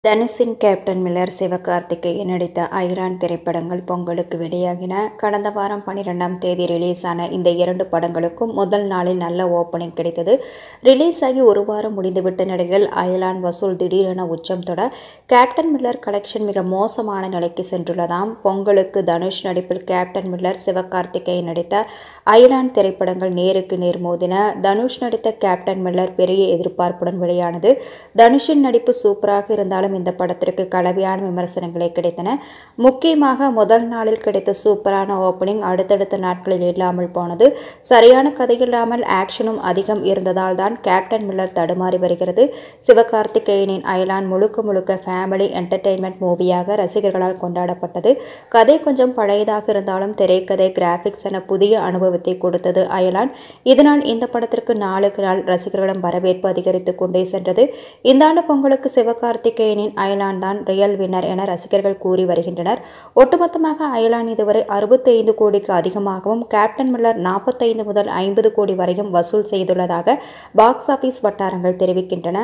தனுஷின் captain Miller, Sivakarthikeyan நடித்த அயலான் திரைப்படங்கள் பொங்கலுக்கு வெளியாகின. கடந்த வாரம் 12ஆம் தேதி ரிலீஸ் ஆன இந்த 2 படங்களுக்கும் முதல் நாளில் நல்ல ஓப்பனிங் கிடைத்தது. ரிலீஸ் ஆகி ஒரு வாரம் முடிந்துவிட்ட நிலையில் அயலான் வசூல் திடீரென உச்சம் தொட கேப்டன் மில்லர் கலெக்ஷன் மிக மோசமான நிலைக்கு சென்றுள்ளதாம். பொங்கலுக்கு தனுஷ் நடிப்பில் கேப்டன் மில்லர், சிவகார்த்திகேயன் நடித்த அயலான் திரைப்படங்கள் நேருக்கு நேர் மோதின. தனுஷ் நடித்த கேப்டன் மில்லர் பெரிய எதிர்பார்ப்புடன் வெளியானது. தனுஷின் நடிப்பு சூப்பராக இருந்தாலும் இந்த படத்திற்கு கலவையான விமர்சனங்களே கிடைத்தன. முக்கியமாக முதல் நாளில் கிடைத்த சூப்பரான ஓப்பனிங் அடுத்தடுத்த நாட்களில் இல்லாமல் போனது. சரியான கதையில்லாமல் ஆக்ஷனும் அதிகம் இருந்ததால் தான் கேப்டன் மில்லர் தடுமாறி வருகிறது. சிவகார்த்திகேயனின் அயலான் முழுக்க முழுக்க ஃபேமிலி என்டர்டெயின்மெண்ட் மூவியாக ரசிகர்களால் கொண்டாடப்பட்டது. கதை கொஞ்சம் பழையதாக இருந்தாலும் திரைக்கதை, கிராபிக்ஸ் என புதிய அனுபவத்தை கொடுத்தது அயலான். இதனால் இந்த படத்திற்கு நாளுக்கு நாள் ரசிகர்களிடம் வரவேற்பு அதிகரித்துக் கொண்டே சென்றது. இந்த ஆண்டு பொங்கலுக்கு சிவகார்த்திகேயனின் அயலான் தான் ரியல் வின்னர் என ரசிகர்கள் கூறி வருகின்றனர். ஒட்டுமொத்தமாக அயலான் இதுவரை 65 கோடிக்கு அதிகமாகவும், கேப்டன் மில்லர் 45 முதல் 50 கோடி வரையும் வசூல் செய்துள்ளதாக பாக்ஸ் ஆபீஸ் வட்டாரங்கள் தெரிவிக்கின்றன.